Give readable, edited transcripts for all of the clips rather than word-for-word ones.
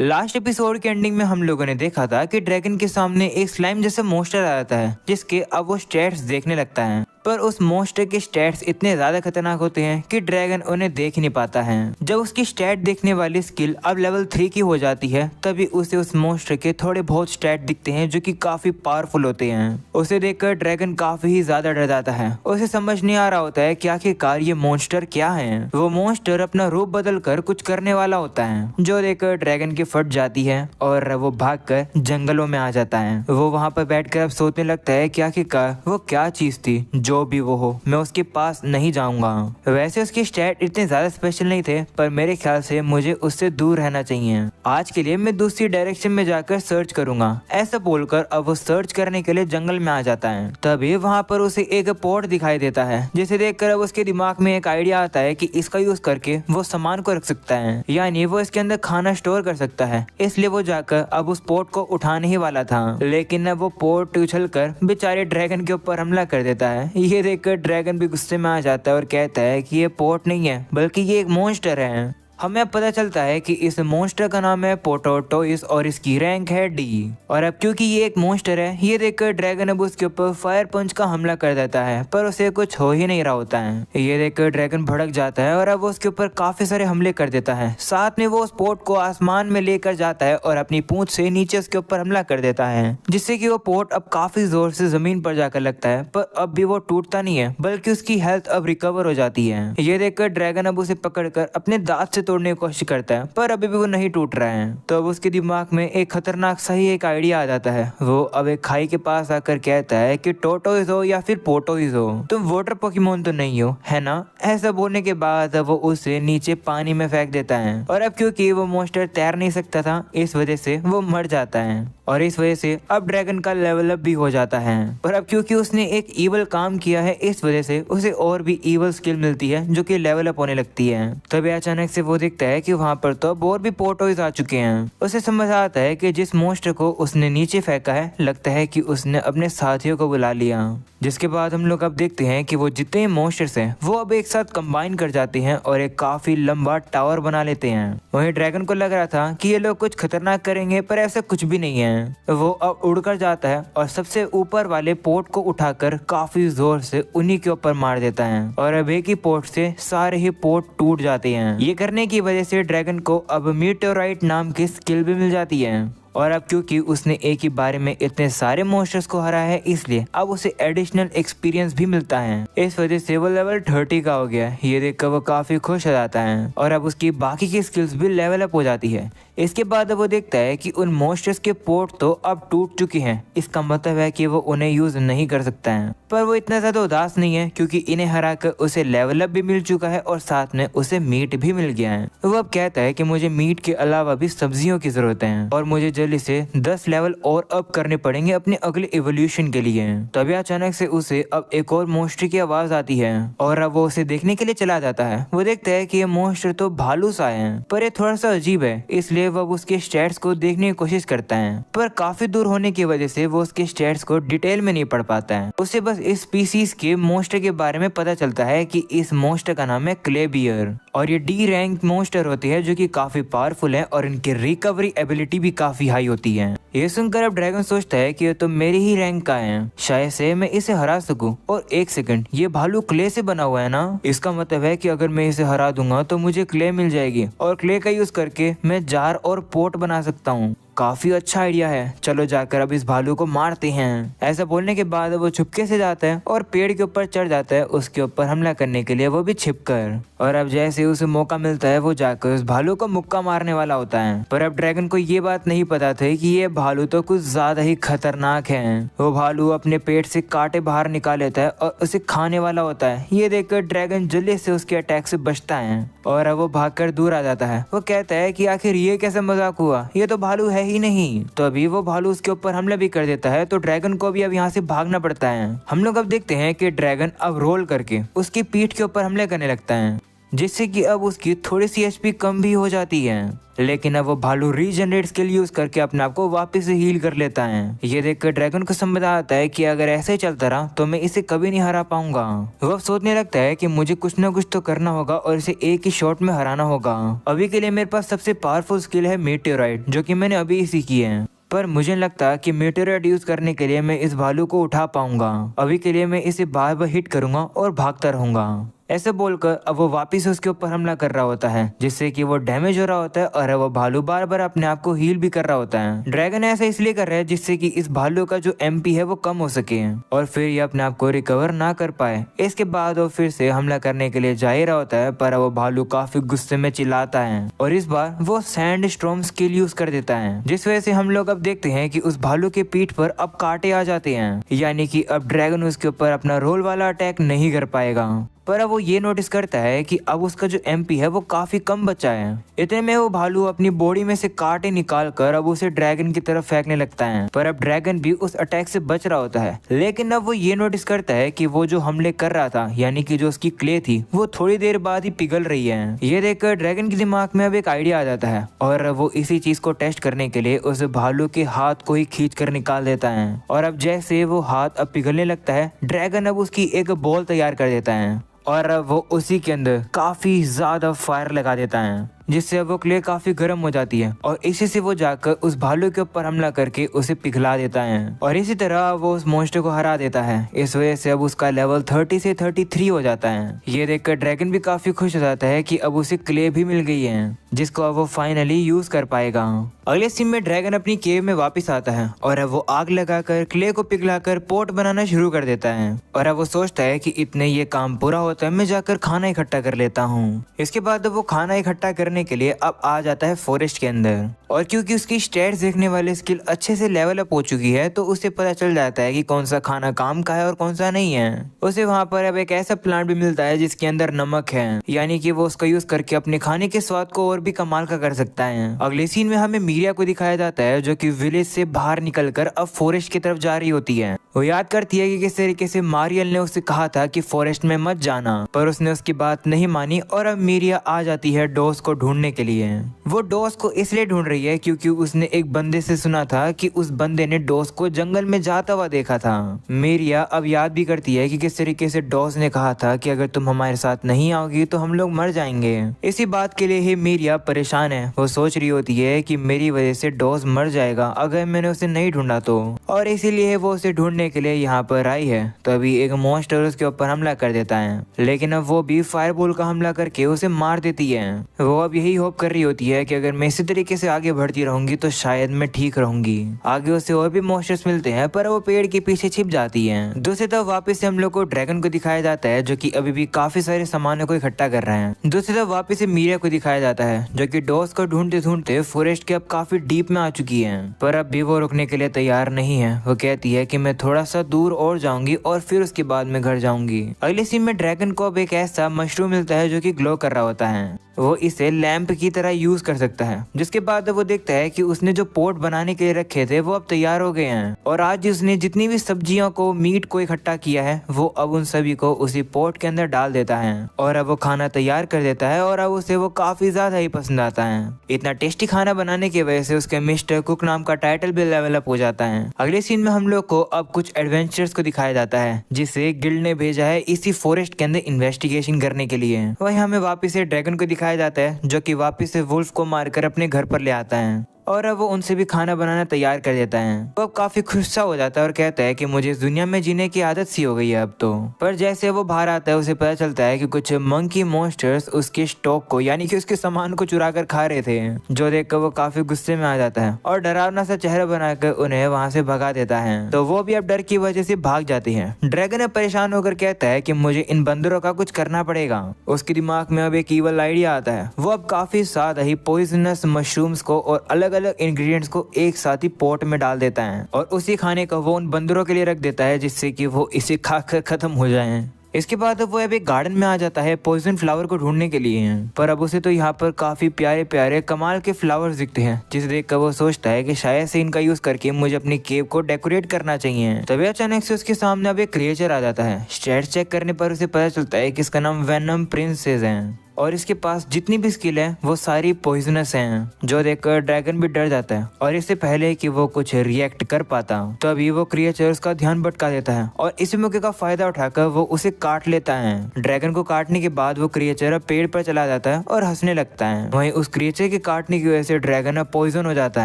Last episode के ending में हम लोगों ने देखा था कि ड्रैगन के सामने एक स्लाइम जैसा मॉन्स्टर आ जाता है जिसके अब वो स्टैट्स देखने लगता है। पर उस मॉन्स्टर के स्टैट्स इतने ज्यादा खतरनाक होते हैं कि ड्रैगन उन्हें देख नहीं पाता है। जब उसकी स्टैट देखने वाली स्किल अब लेवल 3 की हो जाती है तभी उसे उस मॉन्स्टर के थोड़े बहुत स्टैट दिखते हैं जो कि काफी पावरफुल होते हैं। उसे देखकर ड्रैगन काफी ही ज्यादा डर जाता है। उसे समझ नहीं आ रहा होता है कि आखिरकार ये मॉन्स्टर क्या है। वो मॉन्स्टर अपना रूप बदल कर कुछ करने वाला होता है जो देखकर ड्रैगन की फट जाती है और वो भागकर जंगलों में आ जाता है। वो वहाँ पर बैठकर अब सोचने लगता है कि आखिरकार वो क्या चीज थी। जो भी वो हो मैं उसके पास नहीं जाऊंगा। वैसे उसके स्टैट इतने ज्यादा स्पेशल नहीं थे पर मेरे ख्याल से मुझे उससे दूर रहना चाहिए। आज के लिए मैं दूसरी डायरेक्शन में जाकर सर्च करूंगा। ऐसा बोलकर अब वो सर्च करने के लिए जंगल में आ जाता है। तभी वहाँ पर उसे एक पॉट दिखाई देता है जिसे देखकर अब उसके दिमाग में एक आइडिया आता है कि इसका यूज करके वो सामान को रख सकता है, यानी वो इसके अंदर खाना स्टोर कर सकता है। इसलिए वो जाकर अब उस पोट को उठाने ही वाला था, लेकिन अब वो पोट उछल कर बेचारे ड्रैगन के ऊपर हमला कर देता है। ये देखकर ड्रैगन भी गुस्से में आ जाता है और कहता है कि ये पोट नहीं है बल्कि ये एक मॉन्स्टर है। हमें पता चलता है कि इस मॉन्स्टर का नाम है पोटोटोइस और इसकी रैंक है डी। और अब क्योंकि ये एक मॉन्स्टर है ये देखकर ड्रैगन अब उसके ऊपर फायर पंच का हमला कर देता है पर उसे कुछ हो ही नहीं रहा होता है। ये देखकर ड्रैगन भड़क जाता है और अब उसके ऊपर काफी सारे हमले कर देता है। साथ में वो उस पोट को आसमान में लेकर जाता है और अपनी पूंछ से नीचे उसके ऊपर हमला कर देता है जिससे कि वो पोट अब काफी जोर से जमीन पर जाकर लगता है पर अब भी वो टूटता नहीं है बल्कि उसकी हेल्थ अब रिकवर हो जाती है। ये देखकर ड्रैगन अब उसे पकड़कर अपने दांत से तोड़ने की कोशिश करता है पर अभी भी वो नहीं टूट रहा है। तो अब उसके दिमाग में एक खतरनाक सा ही एक आइडिया आ जाता है। वो अब एक खाई के पास आकर कहता है कि टोटोइज हो या फिर पोटोइज हो, तुम वाटर पोकेमोन तो नहीं हो है ना। ऐसा बोलने के बाद वो उसे नीचे पानी में फेंक देता है और अब क्योंकि वो मॉन्स्टर तैर नहीं सकता था इस वजह से वो मर जाता है और इस वजह से अब ड्रैगन का लेवल अप भी हो जाता है। पर अब क्योंकि उसने एक ईवल काम किया है इस वजह से उसे और भी ईवल स्किल मिलती है जो कि लेवल अप होने लगती है। तभी अचानक से वो देखता है कि वहाँ पर तो अब और भी पोटोइज आ चुके हैं। उसे समझ आता है कि जिस मॉन्स्टर को उसने नीचे फेंका है लगता है कि उसने अपने साथियों को बुला लिया। जिसके बाद हम लोग अब देखते हैं कि वो जितने मॉन्स्टर्स हैं वो अब एक साथ कंबाइन कर जाते हैं और एक काफी लंबा टावर बना लेते हैं। वहीं ड्रैगन को लग रहा था कि ये लोग कुछ खतरनाक करेंगे पर ऐसा कुछ भी नहीं है। वो अब उड़कर जाता है और सबसे ऊपर वाले पोट को उठाकर काफी जोर से उन्हीं के ऊपर मार देता है और अब एक ही पोट से सारे ही पोट टूट जाते हैं। ये करने की वजह से ड्रैगन को अब मीटेओराइट नाम की स्किल भी मिल जाती है और अब क्योंकि उसने एक ही बारे में इतने सारे मॉन्स्टर्स को हराया है इसलिए अब उसे एडिशनल एक्सपीरियंस भी मिलता है। इस वजह से वो लेवल 30 का हो गया। ये देखकर वो काफी खुश हो जाता है और अब उसकी बाकी की स्किल्स भी लेवल अप हो जाती है। इसके बाद वो देखता है कि उन मॉन्स्टर्स के पोर्ट तो अब टूट चुके हैं, इसका मतलब है कि वो उन्हें यूज नहीं कर सकता है। पर वो इतना ज्यादा उदास नहीं है क्योंकि इन्हें हराकर उसे लेवल अप भी मिल चुका है और साथ में उसे मीट भी मिल गया है। वो अब कहता है कि मुझे मीट के अलावा भी सब्जियों की जरूरत है और मुझे जल्दी से 10 लेवल और अप करने पड़ेंगे अपने अगले इवोल्यूशन के लिए। तभी अचानक से उसे अब एक और मॉन्स्टर की आवाज आती है और अब वो उसे देखने के लिए चला जाता है। वो देखता है कि ये मॉन्स्टर तो भालू सा है पर ये थोड़ा सा अजीब है इसलिए वो उसके स्टैट्स को देखने की कोशिश करता है पर काफी दूर होने की वजह से वो उसके स्टैट्स को डिटेल में नहीं पढ़ पाता है। उसे बस इस स्पीसीज के मॉन्स्टर के बारे में पता चलता है कि इस मॉन्स्टर का नाम है क्लेबियर और ये डी रैंक मॉन्स्टर होते हैं जो कि काफी पावरफुल है और इनकी रिकवरी एबिलिटी भी काफी हाई होती है। ये सुनकर अब ड्रैगन सोचता है कि ये तो मेरी ही रैंक का है, शायद से मैं इसे हरा सकूं। और एक सेकंड, ये भालू क्ले से बना हुआ है ना, इसका मतलब है कि अगर मैं इसे हरा दूंगा तो मुझे क्ले मिल जाएगी और क्ले का यूज करके मैं जार और पोट बना सकता हूँ। काफी अच्छा आइडिया है, चलो जाकर अब इस भालू को मारते हैं। ऐसा बोलने के बाद वो चुपके से जाता है और पेड़ के ऊपर चढ़ जाता है उसके ऊपर हमला करने के लिए, वो भी छिपकर। और अब जैसे उसे मौका मिलता है वो जाकर उस भालू को मुक्का मारने वाला होता है। पर अब ड्रैगन को ये बात नहीं पता था कि ये भालू तो कुछ ज्यादा ही खतरनाक है। वो भालू अपने पेट से कांटे बाहर निकाल लेता है और उसे खाने वाला होता है। ये देखकर ड्रैगन जल्दी से उसके अटैक से बचता है और अब वो भागकर दूर आ जाता है। वो कहता है कि आखिर ये कैसे मजाक हुआ, ये तो भालू है ही नहीं। तो अभी वो भालू उसके ऊपर हमला भी कर देता है तो ड्रैगन को भी अब यहाँ से भागना पड़ता है। हम लोग अब देखते हैं कि ड्रैगन अब रोल करके उसकी पीठ के ऊपर हमले करने लगता है। जिससे कि अब उसकी थोड़ी सी एचपी कम भी हो जाती है। लेकिन अब वो भालू रीजनरेट स्किल यूज करके अपने आप को वापस से हील कर लेता है। ये देखकर ड्रैगन को समझ आता है कि अगर ऐसे ही चलता रहा तो मैं इसे कभी नहीं हरा पाऊंगा। वो सोचने लगता है कि मुझे कुछ ना कुछ तो करना होगा और इसे एक ही शॉट में हराना होगा। अभी के लिए मेरे पास सबसे पावरफुल स्किल है मीटियोराइट, जो कि मैंने अभी सीखी है। पर मुझे लगता है कि मीटियोराइट यूज करने के लिए मैं इस भालू को उठा पाऊंगा। अभी के लिए मैं इसे बार बार हिट करूंगा और भागता रहूंगा। ऐसे बोलकर अब वो वापिस उसके ऊपर हमला कर रहा होता है, जिससे कि वो डैमेज हो रहा होता है और वो भालू बार बार अपने आप को हील भी कर रहा होता है। ड्रैगन ऐसा इसलिए कर रहा है जिससे कि इस भालू का जो एमपी है वो कम हो सके और फिर ये अपने आप को रिकवर ना कर पाए। इसके बाद वो फिर से हमला करने के लिए जा ही रहा होता है, पर वो भालू काफी गुस्से में चिल्लाता है और इस बार वो सैंड स्टॉर्म स्किल यूज कर देता है, जिस वजह से हम लोग अब देखते हैं कि उस भालू के पीठ पर अब कांटे आ जाते हैं, यानी कि अब ड्रैगन उसके ऊपर अपना रोल वाला अटैक नहीं कर पाएगा। पर अब वो ये नोटिस करता है कि अब उसका जो एमपी है वो काफी कम बचा है। इतने में वो भालू अपनी बॉडी में से कांटे निकाल कर अब उसे ड्रैगन की तरफ फेंकने लगता है, पर अब ड्रैगन भी उस अटैक से बच रहा होता है। लेकिन अब वो ये नोटिस करता है कि वो जो हमले कर रहा था, यानी कि जो उसकी क्ले थी, वो थोड़ी देर बाद ही पिघल रही है। ये देखकर ड्रैगन के दिमाग में अब एक आइडिया आ जाता है और वो इसी चीज को टेस्ट करने के लिए उस भालू के हाथ को ही खींच कर निकाल देता है। और अब जैसे वो हाथ अब पिघलने लगता है, ड्रैगन अब उसकी एक बॉल तैयार कर देता है और वो उसी के अंदर काफी ज्यादा फायर लगा देता है, जिससे वो क्ले काफी गर्म हो जाती है और इसी से वो जाकर उस भालू के ऊपर हमला करके उसे पिघला देता है और इसी तरह वो उस मॉन्स्टर को हरा देता है। इस वजह से अब उसका लेवल 30 से 33 हो जाता है। ये देखकर ड्रैगन भी काफी खुश हो जाता है कि अब उसे क्ले भी मिल गई है, जिसको अब वो फाइनली यूज कर पाएगा। अगले सीन में ड्रैगन अपनी केव में वापस आता है और अब वो आग लगाकर क्ले को पिघलाकर पोट बनाना शुरू कर देता है और अब वो सोचता है कि इतने ये काम पूरा होता है, मैं जाकर खाना इकट्ठा कर लेता हूँ। इसके बाद वो खाना इकट्ठा करने के लिए अब आ जाता है फॉरेस्ट के अंदर और क्योंकि उसकी स्टैट्स देखने वाली स्किल अच्छे से लेवल अप हो चुकी है, तो उसे पता चल जाता है कि कौन सा खाना काम का है और कौन सा नहीं है। उसे वहाँ पर अब एक ऐसा प्लांट भी मिलता है जिसके अंदर नमक है, यानी कि वो उसका यूज करके अपने खाने के स्वाद को और भी कमाल का कर सकता है। अगले सीन में हमें मीरिया को दिखाया जाता है, जो कि विलेज से बाहर निकलकर अब फॉरेस्ट की तरफ जा रही होती है। वो याद करती है कि किस तरीके से मारियल ने उसे कहा था कि फॉरेस्ट में मत जाना, पर उसने उसकी बात नहीं मानी और अब मीरिया आ जाती है डॉस को ढूंढने के लिए। वो डॉस को इसलिए ढूंढ रही है क्योंकि उसने एक बंदे से सुना था कि उस बंदे ने डॉस को जंगल में जाता हुआ देखा था। मीरिया अब याद भी करती है कि किस तरीके से डॉस ने कहा था कि अगर तुम हमारे साथ नहीं आओगी तो हम लोग मर जाएंगे। इसी बात के लिए ही मीरिया परेशान है। वो सोच रही होती है कि मेरी वजह से डॉस मर जाएगा अगर मैंने उसे नहीं ढूंढा तो, और इसीलिए वो उसे ढूंढने के लिए यहाँ पर आई है। तो अभी एक मॉन्स्टर उसके ऊपर हमला कर देता है, लेकिन अब वो भी फायरबॉल का हमला करके उसे मार देती है। वो अब यही होप कर रही होती है कि अगर मैं इसी तरीके से आगे बढ़ती रहूंगी तो शायद मैं ठीक रहूंगी। आगे उसे और भी मॉन्स्टर्स मिलते हैं, पर वो पेड़ के पीछे छिप जाती है। दूसरी तरफ वापस से हम लोग को ड्रैगन को दिखाया जाता है, जो कि अभी भी काफी सारे सामानों को इकट्ठा कर रहे हैं। दूसरी तरफ वापस से मीरिया को दिखाया जाता है, जो कि डॉस को ढूंढते ढूंढते फॉरेस्ट के अब काफी डीप में आ चुकी है, पर अब भी वो रुकने के लिए तैयार नहीं है। वो कहती है कि मैं थोड़ा सा दूर और जाऊंगी और फिर उसके बाद मैं घर जाऊंगी। अगले सीन में ड्रैगन को अब एक ऐसा मशरूम मिलता है जो कि ग्लो कर रहा होता है। वो इसे लैंप की तरह यूज कर सकता है। जिसके बाद वो देखता है कि उसने जो पोट बनाने के लिए रखे थे वो अब तैयार हो गए हैं, और आज उसने जितनी भी सब्जियों को, मीट को इकट्ठा किया है, वो अब उन सभी को उसी पोट के अंदर डाल देता है और अब वो खाना तैयार कर देता है और अब उसे वो काफी ज्यादा ही पसंद आता है। इतना टेस्टी खाना बनाने की वजह से उसके मिस्टर कुक नाम का टाइटल भी लेवल अप हो जाता है। अगले सीन में हम लोग को अब कुछ एडवेंचर्स को दिखाया जाता है, जिसे गिल्ड ने भेजा है इसी फॉरेस्ट के अंदर इन्वेस्टिगेशन करने के लिए। वही हमें वापिस से ड्रैगन को दिखाया जाता है, जो कि वापिस से वुल्फ को मारकर अपने घर पर ले आता है और अब वो उनसे भी खाना बनाना तैयार कर देता है। वो अब काफी खुश सा हो जाता है और कहता है कि मुझे इस दुनिया में जीने की आदत सी हो गई है अब तो। पर जैसे वो बाहर आता है उसे पता चलता है कि कुछ मंकी मॉन्स्टर्स उसके स्टॉक को, यानी कि उसके सामान को चुरा कर खा रहे थे, जो देखकर वो काफी गुस्से में आ जाता है और डरावना सा चेहरा बनाकर उन्हें वहाँ से भगा देता है। तो वो भी अब डर की वजह से भाग जाती है। ड्रैगन अब परेशान होकर कहता है कि मुझे इन बंदरों का कुछ करना पड़ेगा। उसके दिमाग में अब एक ईवल आइडिया आता है। वो अब काफी ज्यादा ही पॉइजनस मशरूम्स को और अलग अलग इंग्रेडिएंट्स को एक साथ ही पॉट में डाल देता है और उसी खाने को वो उन बंदरों के लिए रख देता है, जिससे कि वो इसे खाकर खत्म हो जाएं। इसके बाद वो अब एक गार्डन में आ जाता है पॉइजन फ्लावर को ढूंढने के लिए, पर अब उसे तो यहाँ पर काफी प्यारे प्यारे कमाल के फ्लावर्स दिखते हैं, जिसे देखकर वो सोचता है कि शायद से इनका यूज करके मुझे अपनी केव को डेकोरेट करना चाहिए। तभी अचानक से उसके सामने अब एक क्रिएचर आ जाता है। स्टैट्स चेक करने पर उसे पता चलता है कि इसका नाम वेनम प्रिंसेस है और इसके पास जितनी भी स्किल है वो सारी पॉइजनस हैं, जो देखकर ड्रैगन भी डर जाता है और इससे पहले कि वो कुछ रिएक्ट कर पाता तभी वो क्रिएचर उसका ध्यान भटका देता है और इस मौके का फायदा उठाकर वो उसे काट लेता है। ड्रैगन को काटने के बाद वो क्रिएचर पेड़ पर चला जाता है और हंसने लगता है। वहीं उस क्रिएचर के काटने की वजह से ड्रैगन अब पॉइजन हो जाता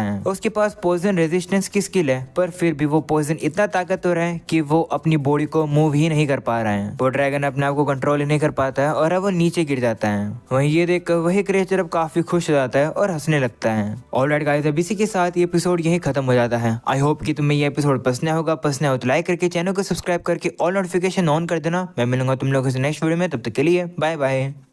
है। उसके पास पॉइजन रेजिस्टेंस की स्किल है, पर फिर भी वो पॉइजन इतना ताकतवर है कि वो अपनी बॉडी को मूव ही नहीं कर पा रहा है। वो ड्रैगन अपने आप को कंट्रोल ही नहीं कर पाता है और अब वो नीचे गिर जाता है। वहीं ये देखकर वही क्रिएचर अब काफी खुश हो जाता है और हंसने लगता है। ऑलराइट गाइस, अब इसी के साथ ये एपिसोड यहीं खत्म हो जाता है। आई होप कि तुम्हें ये एपिसोड पसंद होगा। पसंद हो तो लाइक करके चैनल को सब्सक्राइब करके ऑल नोटिफिकेशन ऑन कर देना। मैं मिलूंगा तुम लोगों से नेक्स्ट वीडियो में, तब तक के लिए बाय बाय।